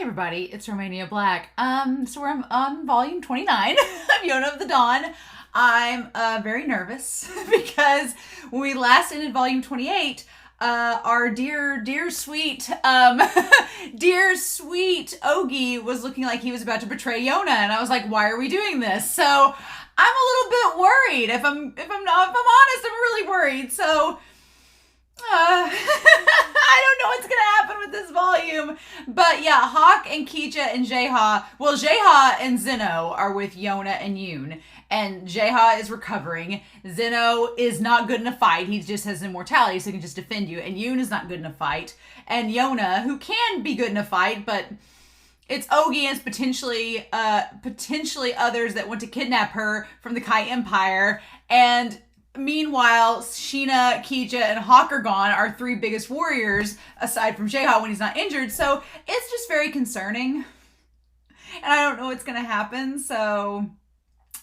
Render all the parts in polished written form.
everybody, it's Romania Black. So we're on volume 29 of Yona of the Dawn. I'm very nervous because when we last ended volume 28, our dear sweet Ogi was looking like he was about to betray Yona, and I was like, why are we doing this? So I'm a little bit worried. If I'm honest, I'm really worried. So I don't know what's gonna happen with this volume. But yeah, HAK and Keecha and Jeha. Well, Jeha and Zeno are with Yona and Yun. And Jeha is recovering. Zeno is not good in a fight. He just has immortality, so he can just defend you. And Yun is not good in a fight. And Yona, who can be good in a fight, but it's Ogi and it's potentially others that want to kidnap her from the Kai Empire. And meanwhile, Sheena, Keecha, and HAK are gone, our three biggest warriors, aside from Jeha when he's not injured. So it's just very concerning. And I don't know what's going to happen, so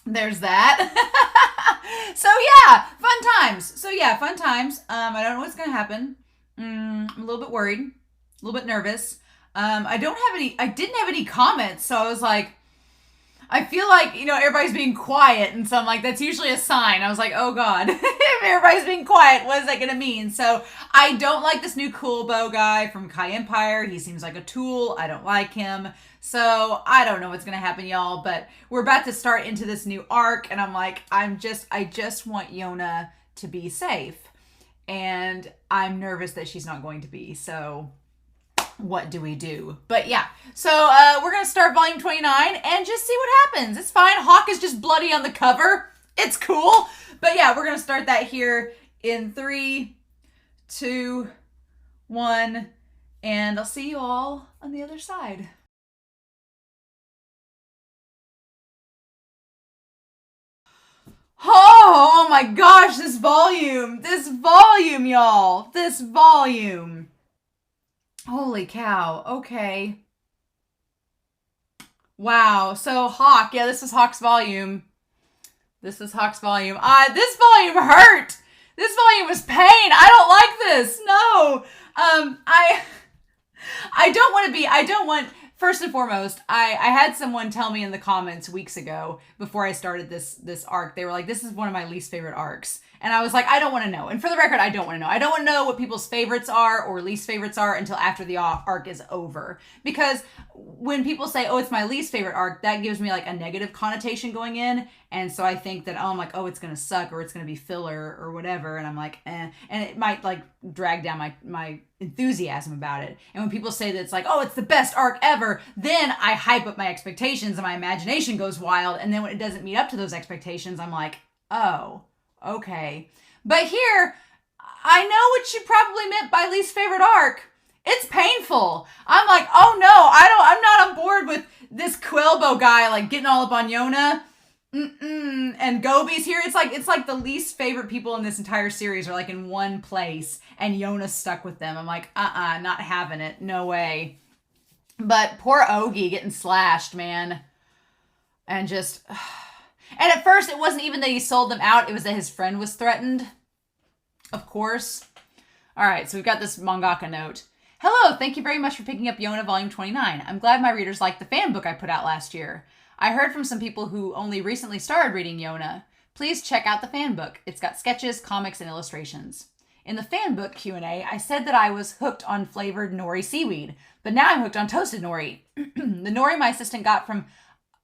there's that. So yeah, fun times. I don't know what's going to happen. I'm a little bit worried, a little bit nervous. I didn't have any comments, so I was like, I feel like, everybody's being quiet, and so I'm like, that's usually a sign. I was like, oh God, if everybody's being quiet, what is that going to mean? So I don't like this new Kuelbo guy from Kai Empire. He seems like a tool. I don't like him. So I don't know what's going to happen, y'all, but we're about to start into this new arc, and I'm like, I just want Yona to be safe, and I'm nervous that she's not going to be, so what do we do? But yeah, so we're gonna start volume 29 and just see what happens. It's fine. HAK is just bloody on the cover. It's cool. But yeah, we're gonna start that here in 3, 2, 1, and I'll see you all on the other side. Oh my gosh, this volume, y'all, this volume. Holy cow. Okay. Wow. So HAK. Yeah, this is HAK's volume. This volume hurt. This volume was pain. I don't like this. No. First and foremost, I had someone tell me in the comments weeks ago before I started this arc, they were like, this is one of my least favorite arcs. And I was like, I don't want to know. And for the record, I don't want to know. I don't want to know what people's favorites are or least favorites are until after the arc is over. Because when people say, oh, it's my least favorite arc, that gives me like a negative connotation going in. And so I think that, I'm like, oh, it's going to suck or it's going to be filler or whatever. And I'm like, eh. And it might like drag down my enthusiasm about it. And when people say that it's like, oh, it's the best arc ever, then I hype up my expectations and my imagination goes wild. And then when it doesn't meet up to those expectations, I'm like, oh, okay. But here, I know what you probably meant by least favorite arc. It's painful. I'm like, oh no, I'm not on board with this Kuelbo guy like getting all up on Yona. And Gobi's here. It's like the least favorite people in this entire series are like in one place and Yona's stuck with them. I'm like, not having it. No way. But poor Ogi getting slashed, man. And just... And at first, it wasn't even that he sold them out. It was that his friend was threatened. Of course. All right, so we've got this mangaka note. Hello, thank you very much for picking up Yona Volume 29. I'm glad my readers liked the fan book I put out last year. I heard from some people who only recently started reading Yona. Please check out the fan book. It's got sketches, comics, and illustrations. In the fan book Q&A, I said that I was hooked on flavored nori seaweed, but now I'm hooked on toasted nori. The nori my assistant got from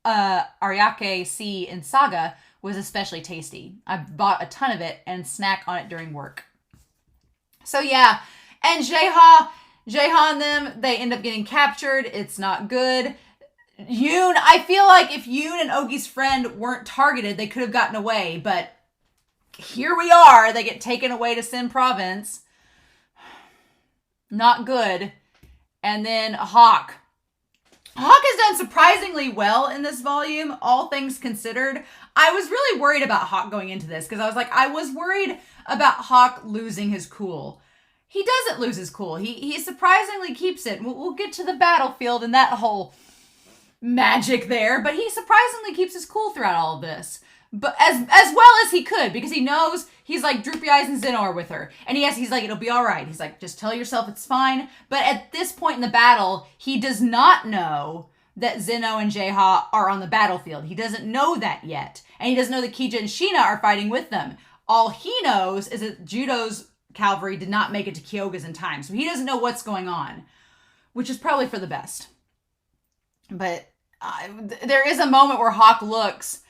Ariake Sea in Saga was especially tasty. I bought a ton of it and snack on it during work. So yeah, and Jeha and them, they end up getting captured. It's not good. Yun, I feel like if Yun and Ogi's friend weren't targeted, they could have gotten away, but here we are. They get taken away to Sin Province. Not good. And then HAK. HAK has done surprisingly well in this volume, all things considered. I was really worried about HAK going into this because I was worried about HAK losing his cool. He doesn't lose his cool. He surprisingly keeps it. We'll get to the battlefield and that whole magic there, but he surprisingly keeps his cool throughout all of this. but as well as he could, because he knows he's like Droopy Eyes and Zeno are with her, and he's like, it'll be all right. He's like, just tell yourself it's fine. But at this point in the battle, he does not know that Zeno and J-Ha are on the battlefield. He doesn't know that yet, and he doesn't know that Kija and Sheena are fighting with them. All he knows is that Judo's cavalry did not make it to Kyoga's in time, so he doesn't know what's going on, which is probably for the best. But there is a moment where Hawk looks,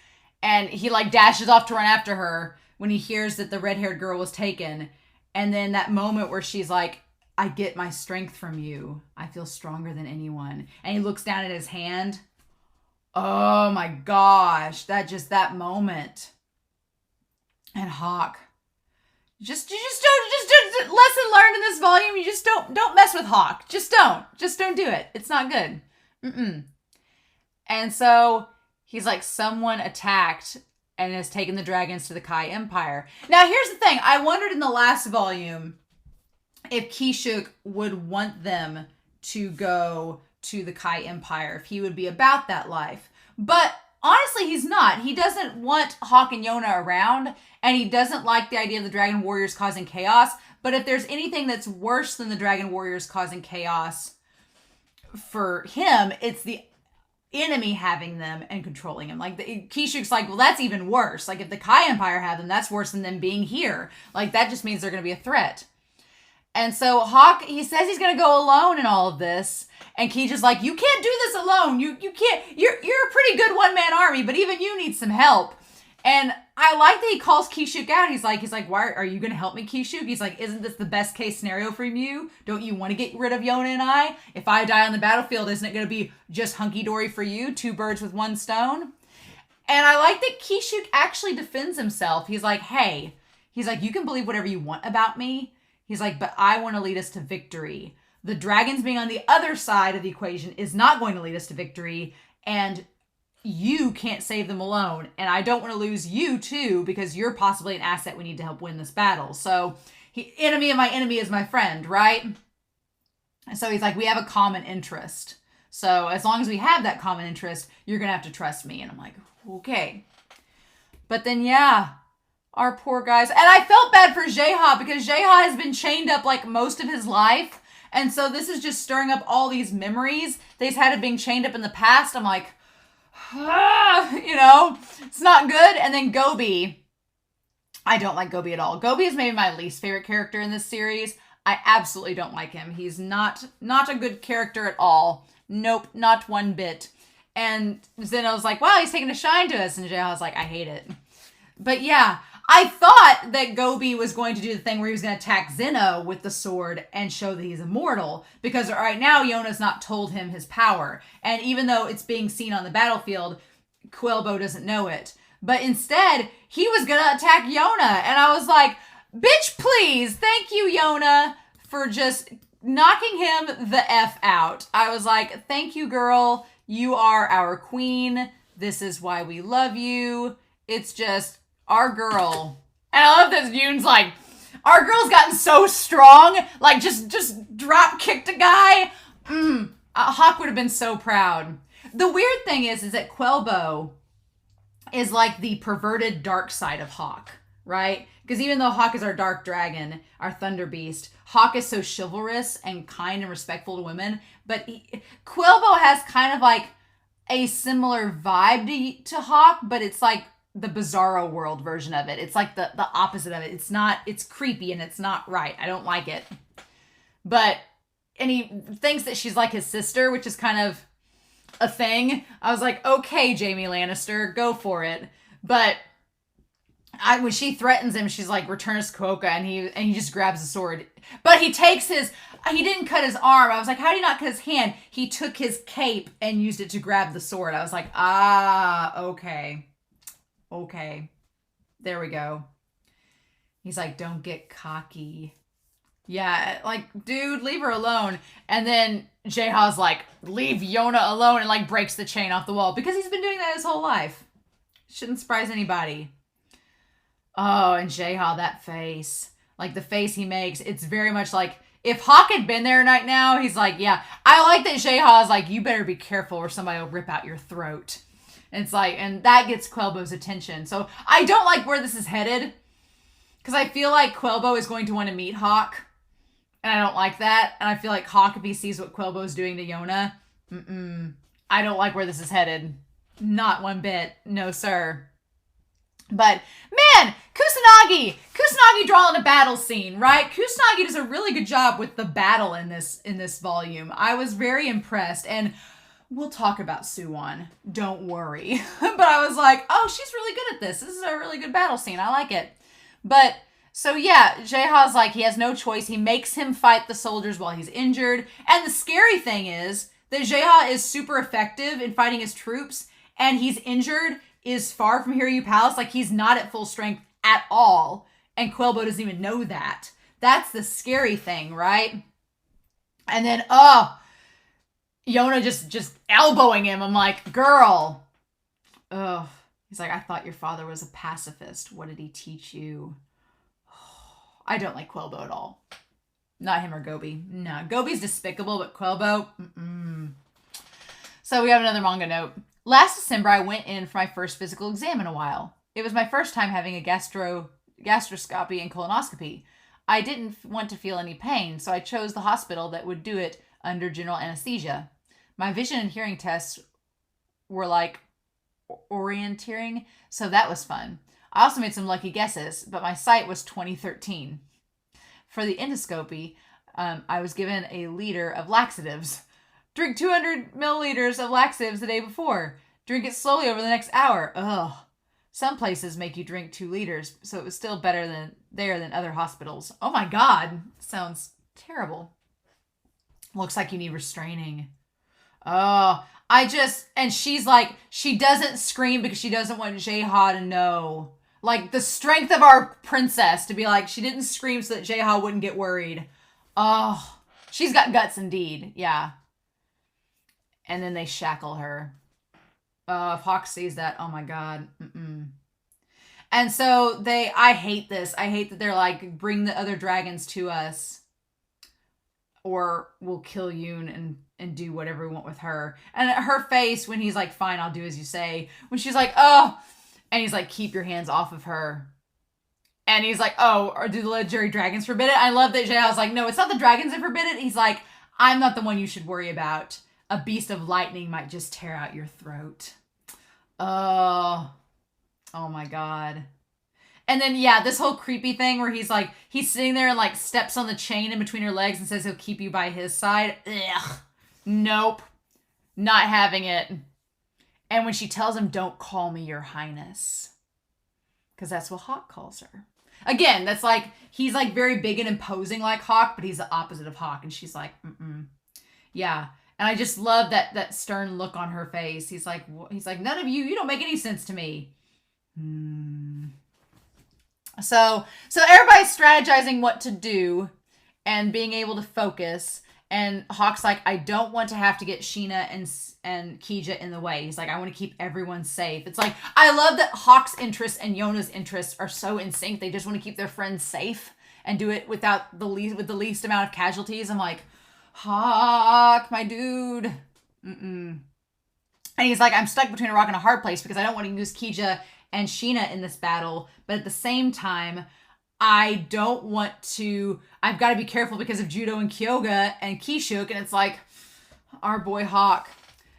and he like dashes off to run after her when he hears that the red-haired girl was taken. And then that moment where she's like, I get my strength from you. I feel stronger than anyone. And he looks down at his hand. Oh my gosh. That moment. And Hawk. Just lesson learned in this volume. You just don't mess with Hawk. Just don't do it. It's not good. And so he's like, someone attacked and has taken the dragons to the Kai Empire. Now, here's the thing. I wondered in the last volume if Kishuk would want them to go to the Kai Empire, if he would be about that life. But honestly, he's not. He doesn't want Hawk and Yona around, and he doesn't like the idea of the Dragon Warriors causing chaos. But if there's anything that's worse than the Dragon Warriors causing chaos for him, it's the enemy having them and controlling him. Like, Kishuk's like, well, that's even worse. Like, if the Kai Empire had them, that's worse than them being here. Like, that just means they're going to be a threat. And so Hawk, he says he's going to go alone in all of this. And Kija's like, you can't do this alone. You can't. You're a pretty good one-man army, but even you need some help. And I like that he calls Kishuk out. He's like, why are you going to help me, Kishuk? He's like, isn't this the best case scenario for you? Don't you want to get rid of Yona and I? If I die on the battlefield, isn't it going to be just hunky-dory for you? 2 birds with 1 stone? And I like that Kishuk actually defends himself. He's like, hey, you can believe whatever you want about me. He's like, but I want to lead us to victory. The dragons being on the other side of the equation is not going to lead us to victory. And you can't save them alone. And I don't want to lose you too, because you're possibly an asset we need to help win this battle. So enemy of my enemy is my friend, right? And so he's like, we have a common interest. So as long as we have that common interest, you're going to have to trust me. And I'm like, okay. But then, yeah, our poor guys. And I felt bad for J-Ha, because J-Ha has been chained up like most of his life. And so this is just stirring up all these memories that he's had of being chained up in the past. I'm like, it's not good. And then Gobi. I don't like Gobi at all. Gobi is maybe my least favorite character in this series. I absolutely don't like him. He's not a good character at all. Nope, not one bit. And Zeno's like, wow, he's taking a shine to us. And J-Ha's like, I hate it. But yeah, I thought that Gobi was going to do the thing where he was going to attack Zeno with the sword and show that he's immortal, because right now Yona's not told him his power. And even though it's being seen on the battlefield, Kuelbo doesn't know it. But instead, he was going to attack Yona. And I was like, bitch, please. Thank you, Yona, for just knocking him the F out. I was like, thank you, girl. You are our queen. This is why we love you. It's just our girl. And I love this. Yun's like, our girl's gotten so strong. Like, just drop kicked a guy. Hawk would have been so proud. The weird thing is that Kuelbo is like the perverted dark side of Hawk, right? Because even though Hawk is our dark dragon, our thunder beast, Hawk is so chivalrous and kind and respectful to women. But Kuelbo has kind of like a similar vibe to Hawk, but it's like the Bizarro World version of it. It's like the opposite of it. It's creepy and it's not right. I don't like it. And he thinks that she's like his sister, which is kind of a thing. I was like, okay, Jaime Lannister, go for it. But when she threatens him, she's like, return us Kuoka, and he just grabs the sword. But he didn't cut his arm. I was like, how did he not cut his hand? He took his cape and used it to grab the sword. I was like, okay. Okay. There we go. He's like, don't get cocky. Yeah, like, dude, leave her alone. And then J-Ha's like, leave Yona alone, and like breaks the chain off the wall, because he's been doing that his whole life. Shouldn't surprise anybody. Oh, and J-Ha, that face. Like, the face he makes, it's very much like, if Hawk had been there right now, he's like, yeah. I like that J-Ha is like, you better be careful or somebody will rip out your throat. And it's like, and that gets Kuelbo's attention. So I don't like where this is headed, because I feel like Kuelbo is going to want to meet HAK, and I don't like that. And I feel like HAK, if he sees what Kuelbo is doing to Yona, I don't like where this is headed. Not one bit. No, sir. But, man, Kusanagi drawing a battle scene, right? Kusanagi does a really good job with the battle in this volume. I was very impressed, and we'll talk about Suwon. Don't worry. But I was like, oh, she's really good at this. This is a really good battle scene. I like it. But, so yeah, Jaeha's like, he has no choice. He makes him fight the soldiers while he's injured. And the scary thing is that Jaeha is super effective in fighting his troops, and he's injured, is far from Hiryu Palace. Like, he's not at full strength at all. And Kuelbo doesn't even know that. That's the scary thing, right? And then, Yona just elbowing him. I'm like, girl. Ugh. He's like, I thought your father was a pacifist. What did he teach you? I don't like Kuelbo at all. Not him or Gobi. No, Gobi's despicable, but Kuelbo, So we have another manga note. Last December, I went in for my first physical exam in a while. It was my first time having a gastroscopy and colonoscopy. I didn't want to feel any pain, so I chose the hospital that would do it under general anesthesia. My vision and hearing tests were like orienteering, so that was fun. I also made some lucky guesses, but my sight was 2013. For the endoscopy, I was given a liter of laxatives. Drink 200 milliliters of laxatives the day before. Drink it slowly over the next hour. Ugh. Some places make you drink 2 liters, so it was still better than other hospitals. Oh my God. Sounds terrible. Looks like you need restraining. Oh, and she's like, she doesn't scream because she doesn't want Jaeha to know. Like, the strength of our princess to be like, she didn't scream so that Jaeha wouldn't get worried. Oh, she's got guts indeed. Yeah. And then they shackle her. If HAK sees that, oh my God. And so I hate this. I hate that they're like, bring the other dragons to us, or we'll kill Yun and do whatever we want with her. And her face when he's like, fine, I'll do as you say. When she's like, oh, and he's like, keep your hands off of her. And he's like, oh, or do the legendary dragons forbid it? I love that Jaeha's like, no, it's not the dragons that forbid it. He's like, I'm not the one you should worry about. A beast of lightning might just tear out your throat. Oh my God. And then, yeah, this whole creepy thing where he's like, he's sitting there and like steps on the chain in between her legs and says he'll keep you by his side. Ugh. Nope. Not having it. And when she tells him, don't call me your highness. Because that's what HAK calls her. Again, that's like, he's like very big and imposing like HAK, but he's the opposite of HAK. And she's like, yeah. And I just love that stern look on her face. He's like, none of you don't make any sense to me. So everybody's strategizing what to do and being able to focus. And HAK's like, I don't want to have to get Sheena and Kija in the way. He's like, I want to keep everyone safe. It's like, I love that HAK's interests and Yona's interests are so in sync. They just want to keep their friends safe and do it with the least amount of casualties. I'm like, HAK, my dude. And he's like, I'm stuck between a rock and a hard place because I don't want to use Kija and Sheena in this battle. But at the same time, I don't want to, I've got to be careful because of Judo and Kyoga and Kishuk. And it's like, our boy HAK.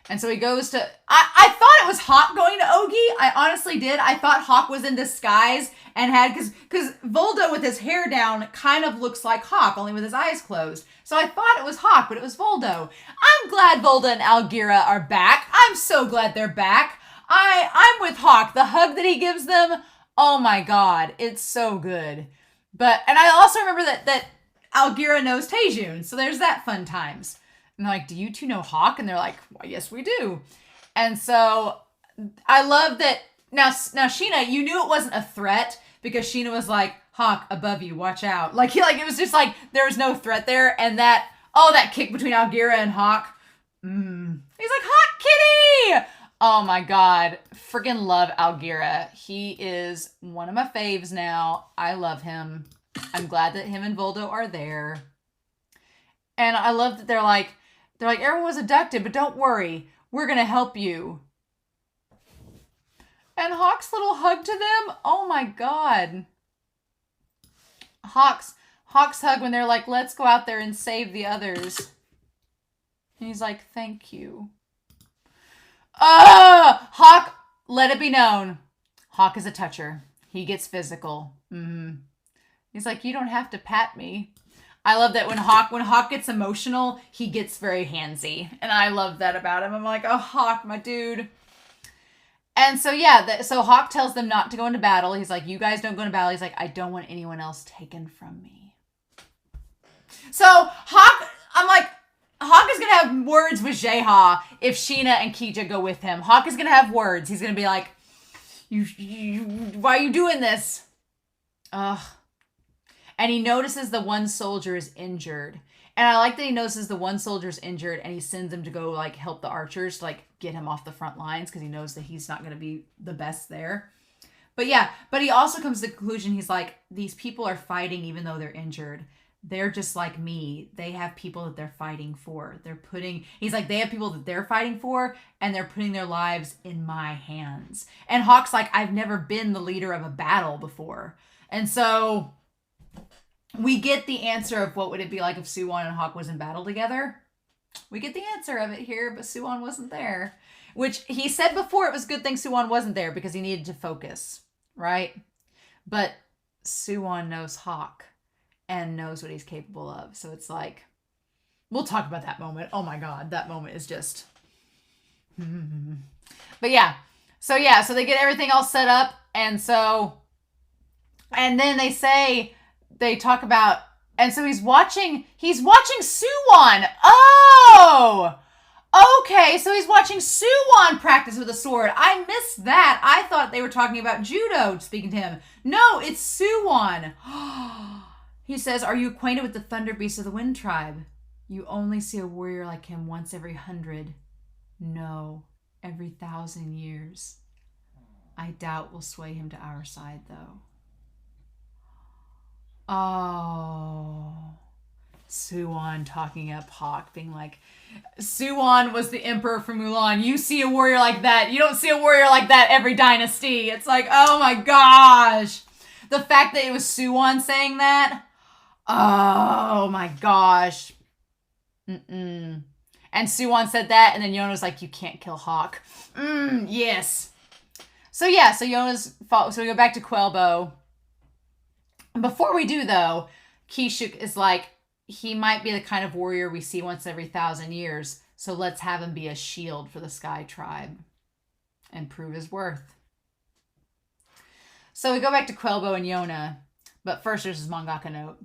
And so he goes to, I thought it was HAK going to Ogi. I honestly did. I thought HAK was in disguise and had, because Voldo with his hair down kind of looks like HAK, only with his eyes closed. So I thought it was HAK, but it was Voldo. I'm glad Voldo and Algira are back. I'm so glad they're back. I'm with HAK. The hug that he gives them, oh my God, it's so good. And I also remember that Algira knows Taejun, so there's that fun times. And they're like, do you two know HAK? And they're like, well, yes, we do. And so I love that. Now Sheena, you knew it wasn't a threat because Sheena was like, HAK, above you, watch out. Like it was just like, there was no threat there. And that kick between Algira and HAK. He's like, HAK kitty! Oh my God. Freaking love Algira. He is one of my faves now. I love him. I'm glad that him and Voldo are there. And I love that they're like, everyone was abducted, but don't worry. We're going to help you. And Hawk's little hug to them. Oh my God. Hawk's hug when they're like, let's go out there and save the others. And he's like, thank you. Hawk, let it be known. Hawk is a toucher. He gets physical. Mm-hmm. He's like, you don't have to pat me. I love that when Hawk gets emotional, he gets very handsy. And I love that about him. I'm like, oh, Hawk, my dude. And so, yeah, so Hawk tells them not to go into battle. He's like, you guys don't go into battle. He's like, I don't want anyone else taken from me. So I'm like, Hawk is going to have words with Jeha if Sheena and Kija go with him. Hawk is going to have words. He's going to be like, why are you doing this? Ugh. And he notices the one soldier is injured. And I like that he notices the one soldier's injured and he sends him to go like help the archers, like get him off the front lines because he knows that he's not going to be the best there. But yeah, but he also comes to the conclusion, he's like, these people are fighting even though they're injured. They're just like me. They have people that they're fighting for. He's like, they have people that they're fighting for and they're putting their lives in my hands. And Hawk's like, I've never been the leader of a battle before. And so we get the answer of what would it be like if Suwon and Hawk was in battle together. We get the answer of it here, but Suwon wasn't there. Which he said before it was a good thing Suwon wasn't there because he needed to focus, right? But Suwon knows Hawk and knows what he's capable of. So it's like, we'll talk about that moment. Oh my God, that moment is just... But yeah. So they get everything all set up. And then they talk about, and so he's watching Suwon. Oh! Okay, so he's watching Suwon practice with a sword. I missed that. I thought they were talking about judo, speaking to him. No, it's Suwon. He says, are you acquainted with the Thunder Beast of the Wind Tribe? You only see a warrior like him once every 100. No, every 1,000 years. I doubt we'll sway him to our side, though. Oh, Suwon talking up Hawk, being like, Suwon was the emperor from Mulan. You see a warrior like that. You don't see a warrior like that every dynasty. It's like, oh my gosh. The fact that it was Suwon saying that. Oh my gosh. And Suwon said that, and then Yona's like, you can't kill Hawk. Yes. So we go back to Kuelbo. Before we do, though, Kishuk is like, he might be the kind of warrior we see once every 1,000 years, so let's have him be a shield for the Sky Tribe and prove his worth. So we go back to Kuelbo and Yona, but first there's his mangaka note.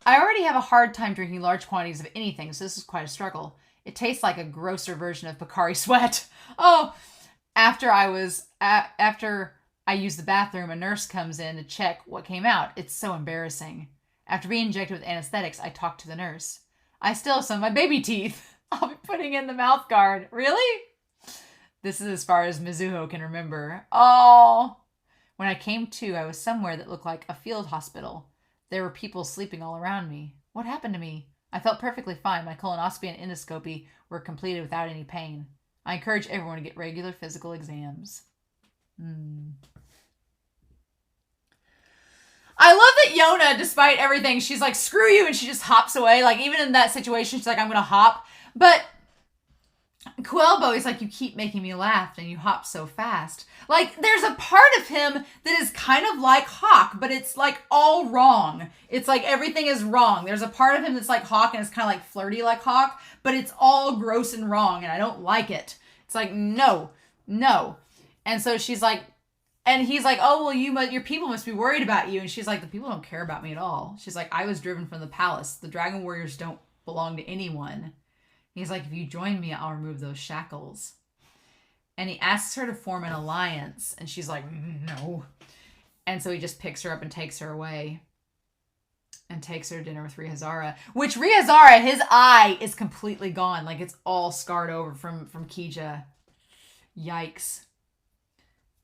I already have a hard time drinking large quantities of anything, so this is quite a struggle. It tastes like a grosser version of Pocari Sweat. Oh, after I use the bathroom, a nurse comes in to check what came out. It's so embarrassing. After being injected with anesthetics, I talked to the nurse. I still have some of my baby teeth. I'll be putting in the mouth guard. Really? This is as far as Mizuho can remember. Oh. When I came to, I was somewhere that looked like a field hospital. There were people sleeping all around me. What happened to me? I felt perfectly fine. My colonoscopy and endoscopy were completed without any pain. I encourage everyone to get regular physical exams. I love that Yona, despite everything, she's like, screw you, and she just hops away. Like, even in that situation, she's like, I'm gonna hop. But Kuelbo, he's like, you keep making me laugh, and you hop so fast. Like, there's a part of him that is kind of like Hawk, but it's like all wrong. It's like everything is wrong. There's a part of him that's like Hawk, and it's kind of like flirty like Hawk, but it's all gross and wrong, and I don't like it. It's like, no. And so she's like, and he's like, oh, well, your people must be worried about you. And she's like, the people don't care about me at all. She's like, I was driven from the palace. The dragon warriors don't belong to anyone. He's like, if you join me, I'll remove those shackles. And he asks her to form an alliance. And she's like, no. And so he just picks her up and takes her away. And takes her to dinner with Hazara. Which Hazara, his eye is completely gone. Like, it's all scarred over from Kija. Yikes.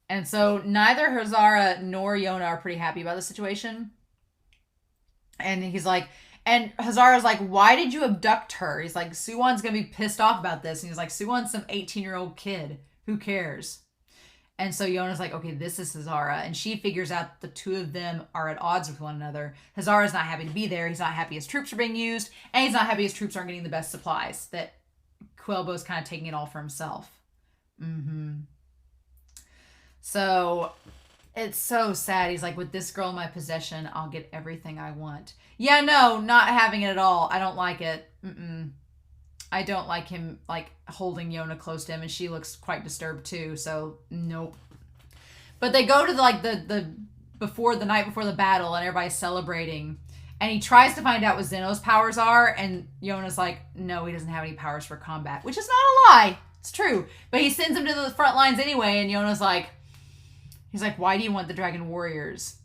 And so neither Hazara nor Yona are pretty happy about the situation. And he's like, and Hazara's like, why did you abduct her? He's like, Suwon's going to be pissed off about this. And he's like, Suwon's some 18-year-old kid. Who cares? And so Yona's like, okay, this is Hazara. And she figures out the two of them are at odds with one another. Hazara's not happy to be there. He's not happy his troops are being used. And he's not happy his troops aren't getting the best supplies. That Kuelbo's kind of taking it all for himself. So it's so sad. He's like, with this girl in my possession, I'll get everything I want. Yeah, no, not having it at all. I don't like it. I don't like him, like, holding Yona close to him, and she looks quite disturbed too, so nope. But they go to the night before the battle, and everybody's celebrating, and he tries to find out what Zeno's powers are, and Yona's like, no, he doesn't have any powers for combat, which is not a lie. It's true. But he sends him to the front lines anyway, and Yona's like, he's like, why do you want the Dragon Warriors?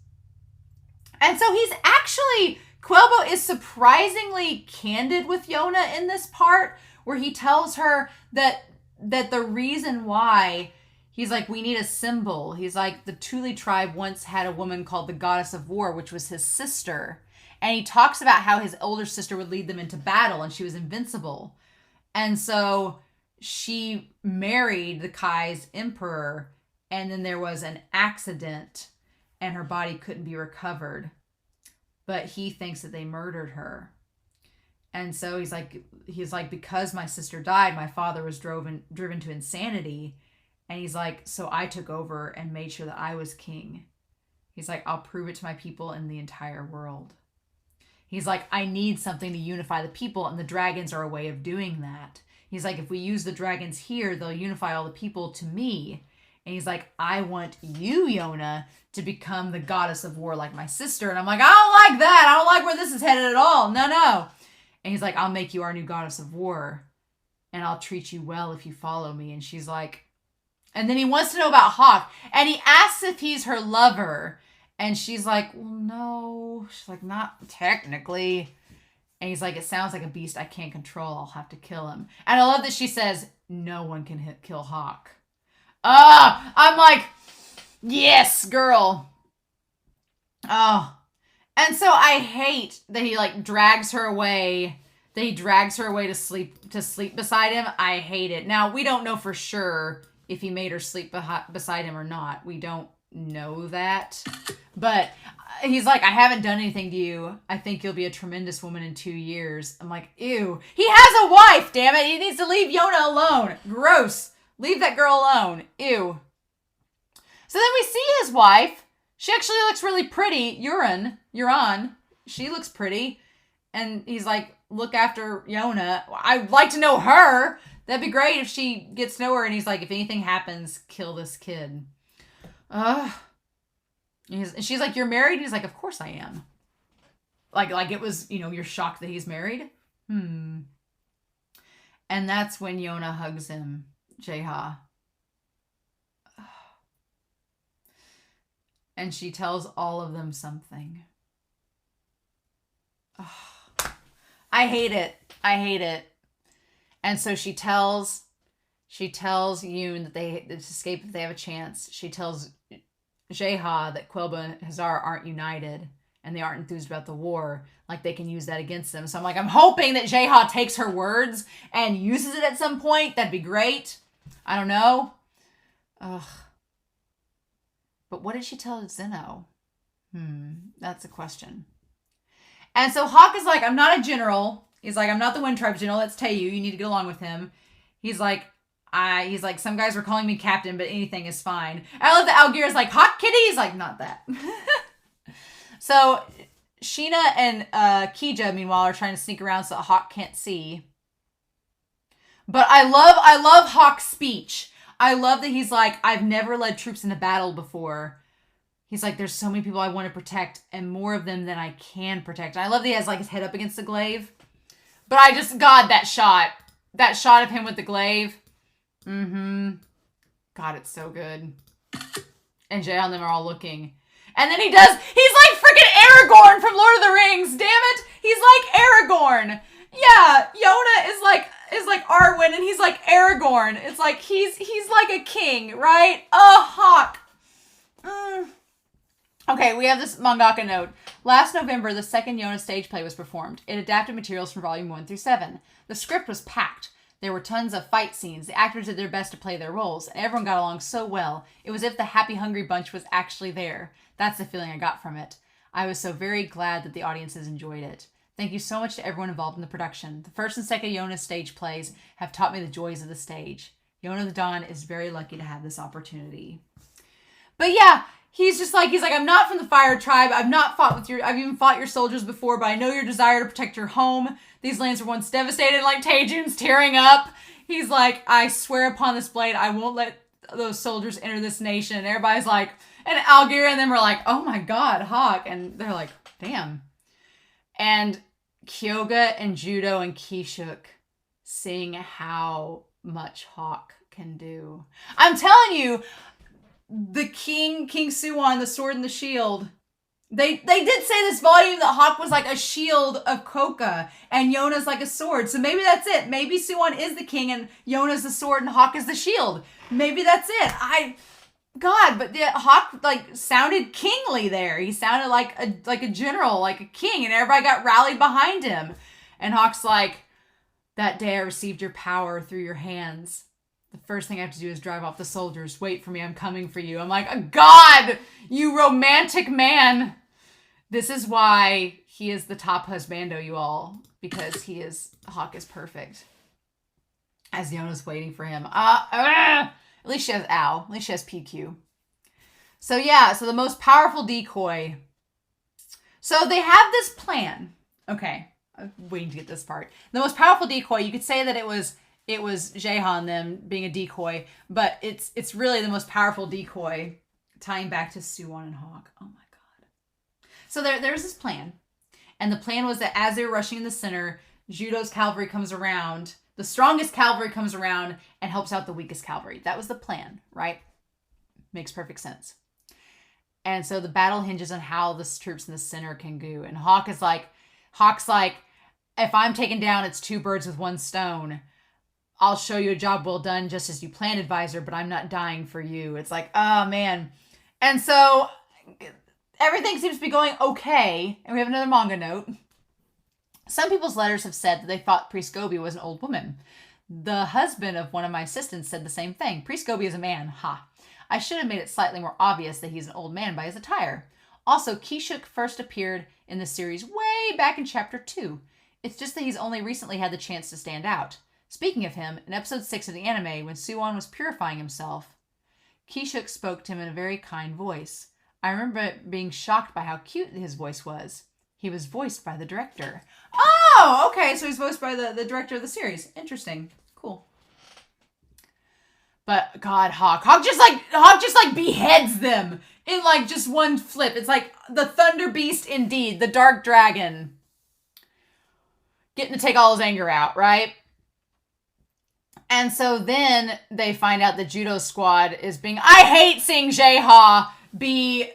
And so he's actually... Kuelbo is surprisingly candid with Yona in this part, where he tells her that the reason why, he's like, we need a symbol. He's like, the Thule tribe once had a woman called the Goddess of War, which was his sister. And he talks about how his older sister would lead them into battle and she was invincible. And so she married the Kai's emperor, and then there was an accident and her body couldn't be recovered. But he thinks that they murdered her. And so he's like, because my sister died, my father was driven to insanity. And he's like, so I took over and made sure that I was king. He's like, I'll prove it to my people in the entire world. He's like, I need something to unify the people, and the dragons are a way of doing that. He's like, if we use the dragons here, they'll unify all the people to me. And he's like, I want you, Yona, to become the goddess of war like my sister. And I'm like, I don't like that. I don't like where this is headed at all. No. And he's like, I'll make you our new goddess of war. And I'll treat you well if you follow me. And she's like... And then he wants to know about HAK. And he asks if he's her lover. And she's like, well, no. She's like, not technically. And he's like, it sounds like a beast I can't control. I'll have to kill him. And I love that she says, no one can kill HAK. I'm like, yes, girl. Oh. And so I hate that he like drags her away. That he drags her away to sleep beside him. I hate it. Now, we don't know for sure if he made her sleep beside him or not. We don't know that. But he's like, I haven't done anything to you. I think you'll be a tremendous woman in 2 years. I'm like, ew. He has a wife, damn it. He needs to leave Yona alone. Gross. Leave that girl alone. Ew. So then we see his wife. She actually looks really pretty. Yuran. She looks pretty. And he's like, look after Yona. I'd like to know her. That'd be great if she gets to know her. And he's like, if anything happens, kill this kid. And she's like, you're married? And he's like, of course I am. Like it was, you're shocked that he's married? And that's when Yona hugs him. Jeha. And she tells all of them something. I hate it. And so she tells Yun that they to escape if they have a chance. She tells Jeha that Kuelbo and Hazara aren't united and they aren't enthused about the war. Like they can use that against them. So I'm like, I'm hoping that Jeha takes her words and uses it at some point. That'd be great. I don't know. But what did she tell Zeno? That's a question. And so HAK is like, I'm not a general. He's like, I'm not the Wind Tribe general. That's Teiyu. You need to get along with him. He's like, some guys were calling me captain, but anything is fine. I love that Algir's like, HAK kitty? He's like, not that. So Sheena and Kija, meanwhile, are trying to sneak around so that HAK can't see. But I love HAK's speech. I love that he's like, I've never led troops into battle before. He's like, there's so many people I want to protect and more of them than I can protect. And I love that he has like his head up against the glaive. But God, that shot of him with the glaive. God, it's so good. And Jay and them are all looking. And then he's like freaking Aragorn from Lord of the Rings. Damn it. He's like Aragorn. Yeah, Yona is like Arwen and he's like Aragorn. It's like he's like a king, right? HAK. Okay, we have this mangaka note. Last November, the second Yona stage play was performed. It adapted materials from volume 1 through 7. The script was packed. There were tons of fight scenes. The actors did their best to play their roles, and everyone got along so well. It was as if the happy, hungry bunch was actually there. That's the feeling I got from it. I was so very glad that the audiences enjoyed it. Thank you so much to everyone involved in the production. The first and second Yona stage plays have taught me the joys of the stage. Yona the Dawn is very lucky to have this opportunity. But yeah, he's like, I'm not from the fire tribe. I've even fought your soldiers before, but I know your desire to protect your home. These lands were once devastated, like Taejun's tearing up. He's like, I swear upon this blade, I won't let those soldiers enter this nation. And everybody's like, and Algira and them were like, oh my God, HAK. And they're like, damn. And Kyoga and Judo and Kishuk sing how much HAK can do. I'm telling you, the King Suwon, the sword and the shield, they did say this volume that HAK was like a shield of Koka and Yona's like a sword. So maybe that's it. Maybe Suwon is the king and Yona's the sword and HAK is the shield. Maybe that's it. But the HAK like sounded kingly there. He sounded like a general, like a king, and everybody got rallied behind him. And HAK's like, that day I received your power through your hands. The first thing I have to do is drive off the soldiers. Wait for me, I'm coming for you. I'm like, God, you romantic man. This is why he is the top husbando, you all. Because HAK is perfect. As Yona's waiting for him. At least she has Al. At least she has PQ. So yeah, so the most powerful decoy. So they have this plan. Okay, I'm waiting to get this part. The most powerful decoy, you could say that it was Jaeha and them being a decoy, but it's really the most powerful decoy, tying back to Suwon and HAK. Oh my God. So there's this plan. And the plan was that as they were rushing in the center, Judo's cavalry comes around. The strongest cavalry comes around and helps out the weakest cavalry. That was the plan, right? Makes perfect sense. And so the battle hinges on how the troops in the center can go. And HAK's like, if I'm taken down, it's 2 birds with 1 stone. I'll show you a job well done just as you planned, advisor, but I'm not dying for you. It's like, oh man. And so everything seems to be going okay. And we have another manga note. Some people's letters have said that they thought Priest Gobi was an old woman. The husband of one of my assistants said the same thing. Priest Gobi is a man. Ha. I should have made it slightly more obvious that he's an old man by his attire. Also, Kishuk first appeared in the series way back in chapter 2. It's just that he's only recently had the chance to stand out. Speaking of him, in episode 6 of the anime, when Suwon was purifying himself, Kishuk spoke to him in a very kind voice. I remember being shocked by how cute his voice was. He was voiced by the director. Oh, okay, so he's voiced by the director of the series. Interesting. Cool. But God, HAK just like beheads them in like just one flip. It's like the Thunder Beast indeed, the Dark Dragon. Getting to take all his anger out, right? And so then they find out the Judo squad is being... I hate seeing Jaeha be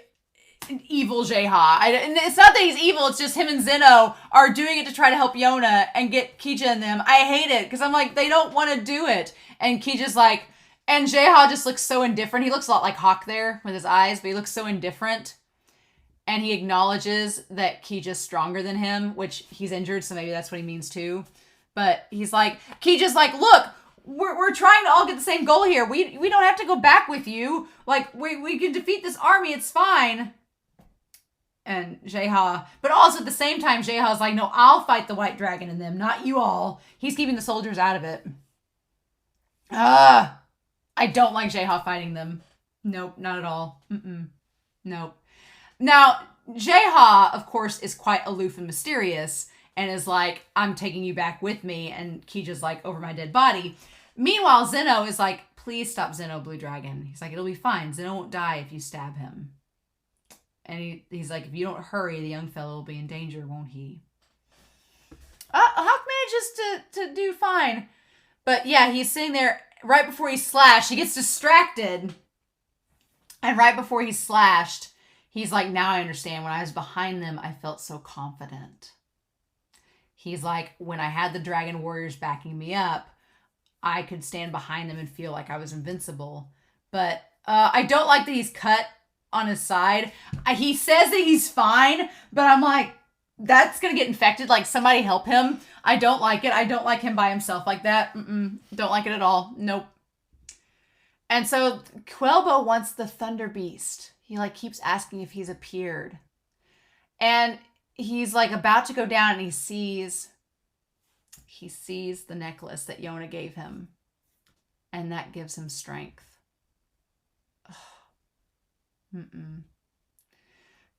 evil Jaeha. And it's not that he's evil, it's just him and Zeno are doing it to try to help Yona and get Kija and them. I hate it, because I'm like, they don't want to do it. And Kija's like... And Jaeha just looks so indifferent. He looks a lot like HAK there with his eyes, but he looks so indifferent. And he acknowledges that Kija's stronger than him, which he's injured, so maybe that's what he means too. But he's like... Kija's like, look... We're trying to all get the same goal here. We don't have to go back with you. Like, we can defeat this army. It's fine. And Jaeha... But also at the same time, Jaeha's like, no, I'll fight the White Dragon and them, not you all. He's keeping the soldiers out of it. I don't like Jaeha fighting them. Nope, not at all. Nope. Now, Jaeha, of course, is quite aloof and mysterious and is like, I'm taking you back with me. And Kija's like, over my dead body. Meanwhile, Zeno is like, please stop Zeno, Blue Dragon. He's like, it'll be fine. Zeno won't die if you stab him. And he's like, if you don't hurry, the young fellow will be in danger, won't he? HAK manages to do fine. But yeah, he's sitting there right before he's slashed. He gets distracted. And right before he's slashed, he's like, now I understand. When I was behind them, I felt so confident. He's like, when I had the dragon warriors backing me up, I could stand behind them and feel like I was invincible. But I don't like that he's cut on his side. He says that he's fine, but I'm like, that's gonna get infected. Like, somebody help him. I don't like it. I don't like him by himself like that. Don't like it at all. Nope. And so Kuelbo wants the Thunder Beast. He like keeps asking if he's appeared. And he's like about to go down, and he sees the necklace that Yona gave him. And that gives him strength.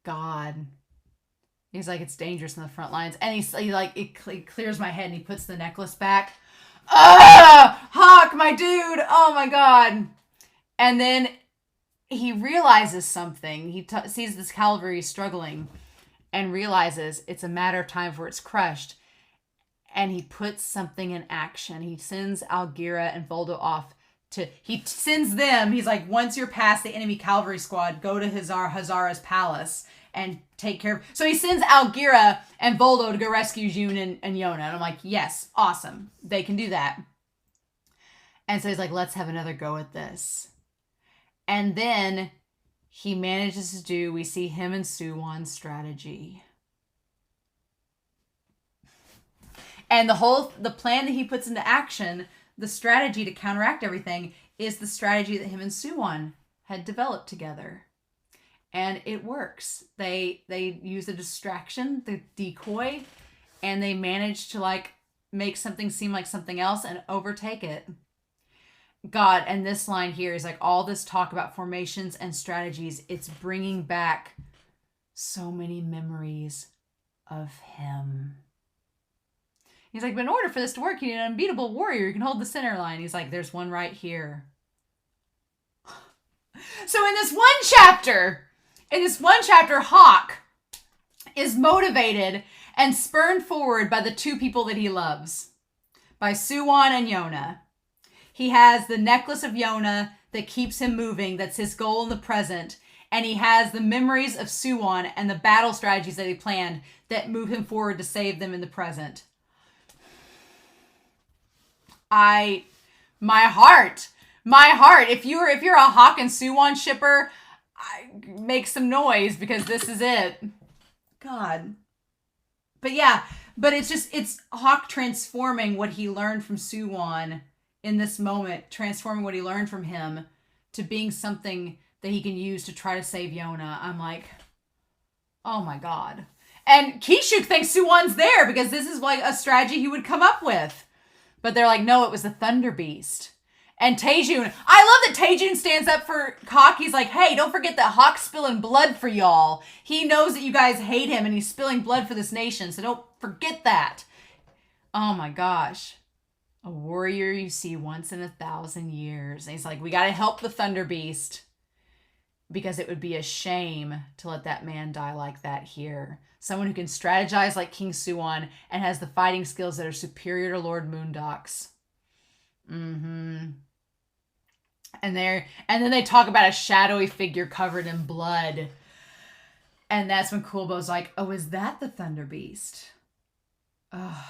God. He's like, it's dangerous in the front lines. And he clears my head, and he puts the necklace back. HAK, my dude. Oh my God. And then he realizes something. He sees this cavalry struggling and realizes it's a matter of time before it's crushed. And he puts something in action. He sends Algira and Voldo off he sends them. He's like, once you're past the enemy cavalry squad, go to Hazara's palace and take care of. So he sends Algira and Voldo to go rescue Yun and Yona. And I'm like, yes, awesome. They can do that. And so he's like, let's have another go at this. And then he manages to we see him and Suwon's strategy. And the plan that he puts into action, the strategy to counteract everything, is the strategy that him and Suwon had developed together. And it works. They use the distraction, the decoy, and they manage to like make something seem like something else and overtake it. God, and this line here is like, all this talk about formations and strategies, it's bringing back so many memories of him. He's like, but in order for this to work, you need an unbeatable warrior who can hold the center line. He's like, there's one right here. So in this one chapter, HAK is motivated and spurned forward by the two people that he loves, by Suwon and Yona. He has the necklace of Yona that keeps him moving. That's his goal in the present. And he has the memories of Suwon and the battle strategies that he planned that move him forward to save them in the present. My heart. If you're a HAK and Suwon shipper, make some noise, because this is it. God. But yeah, it's HAK transforming what he learned from Suwon in this moment, transforming what he learned from him to being something that he can use to try to save Yona. I'm like, oh my God. And Kishuk thinks Suwon's there because this is like a strategy he would come up with. But they're like, no, it was the Thunder Beast. And Taejun, I love that Taejun stands up for HAK. He's like, hey, don't forget that HAK's spilling blood for y'all. He knows that you guys hate him, and he's spilling blood for this nation, so don't forget that. Oh my gosh. A warrior you see once in 1,000 years. And he's like, we got to help the Thunder Beast, because it would be a shame to let that man die like that here. Someone who can strategize like King Suwon and has the fighting skills that are superior to Lord Moondocks. And then they talk about a shadowy figure covered in blood. And that's when Kuelbo's like, oh, is that the Thunder Beast? Oh.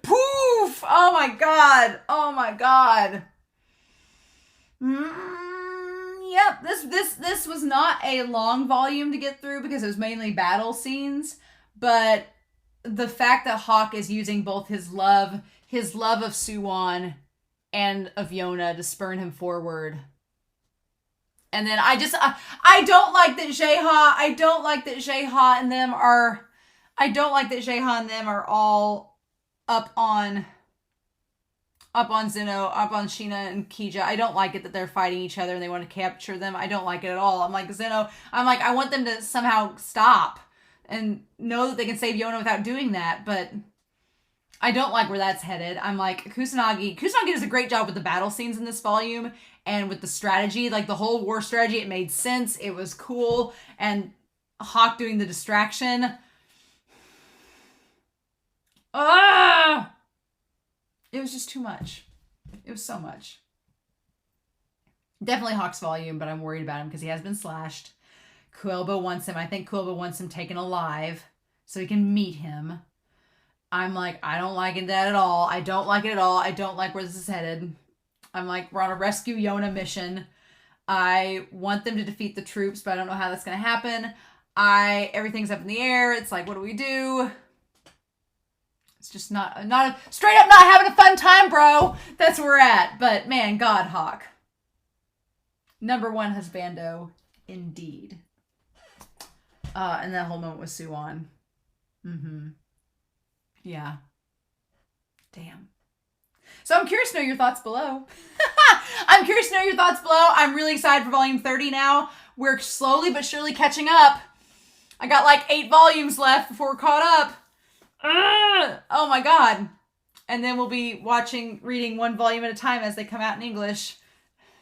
Poof! Oh my God. Oh my God. Yep. This was not a long volume to get through because it was mainly battle scenes, but the fact that HAK is using both his love of Suwon and of Yona to spurn him forward. And then I don't like that Jaeha and them are all up on Zeno, up on Sheena and Kija. I don't like it that they're fighting each other and they want to capture them. I don't like it at all. I'm like, Zeno, I want them to somehow stop and know that they can save Yona without doing that, but I don't like where that's headed. I'm like, Kusanagi does a great job with the battle scenes in this volume and with the strategy, like the whole war strategy. It made sense. It was cool. And HAK doing the distraction. It was just too much. It was so much. Definitely HAK's volume, but I'm worried about him because he has been slashed. Kuelbo wants him. I think Kuelbo wants him taken alive so he can meet him. I'm like, I don't like that at all. I don't like it at all. I don't like where this is headed. I'm like, we're on a rescue Yona mission. I want them to defeat the troops, but I don't know how that's going to happen. Everything's up in the air. It's like, what do we do? It's just straight up not having a fun time, bro. That's where we're at. But man, God, HAK. Number one husbando, indeed. And that whole moment with Suwon. Yeah. Damn. So I'm curious to know your thoughts below. I'm curious to know your thoughts below. I'm really excited for volume 30 now. We're slowly but surely catching up. I got like 8 volumes left before we're caught up. Oh my God. And then we'll be reading one volume at a time as they come out in English.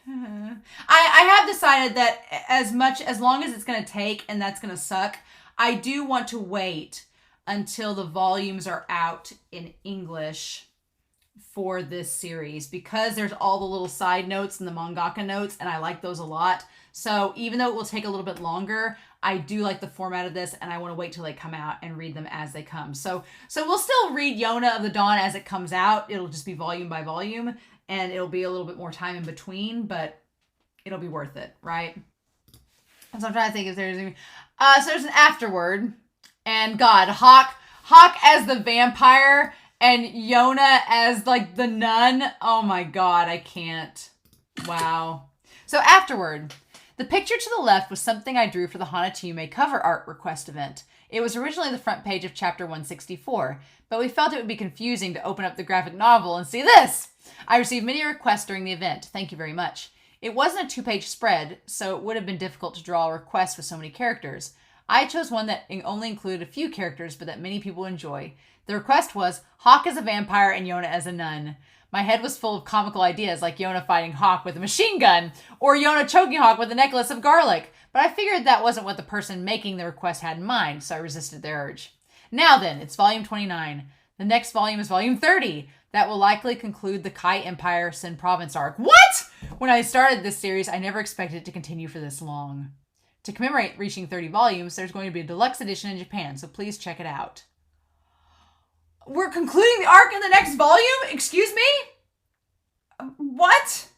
I have decided that as long as it's going to take, and that's going to suck, I do want to wait until the volumes are out in English for this series, because there's all the little side notes and the mangaka notes, and I like those a lot. So even though it will take a little bit longer, I do like the format of this, and I want to wait till they come out and read them as they come. So we'll still read Yona of the Dawn as it comes out. It'll just be volume by volume, and it'll be a little bit more time in between, but it'll be worth it, right? So I'm trying to think if there's any... so there's an afterword, and God, HAK as the vampire, and Yona as, like, the nun. Oh my God, I can't. Wow. So afterward, the picture to the left was something I drew for the Hanatsume cover art request event. It was originally the front page of chapter 164, but we felt it would be confusing to open up the graphic novel and see this. I received many requests during the event. Thank you very much. It wasn't a 2-page spread, so it would have been difficult to draw a request with so many characters. I chose one that only included a few characters, but that many people enjoy. The request was HAK as a vampire and Yona as a nun. My head was full of comical ideas like Yona fighting HAK with a machine gun, or Yona choking HAK with a necklace of garlic, but I figured that wasn't what the person making the request had in mind, so I resisted their urge. Now then, it's volume 29. The next volume is volume 30. That will likely conclude the Kai Empire Sin Province arc. What? When I started this series, I never expected it to continue for this long. To commemorate reaching 30 volumes, there's going to be a deluxe edition in Japan, so please check it out. We're concluding the arc in the next volume? Excuse me? What?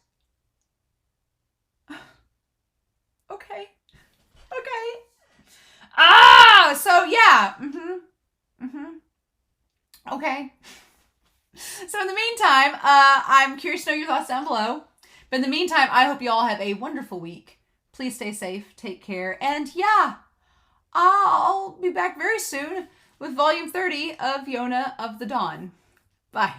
Okay. So yeah. Okay. So in the meantime, I'm curious to know your thoughts down below. But in the meantime, I hope you all have a wonderful week. Please stay safe, take care, and yeah, I'll be back very soon with volume 30 of Yona of the Dawn. Bye.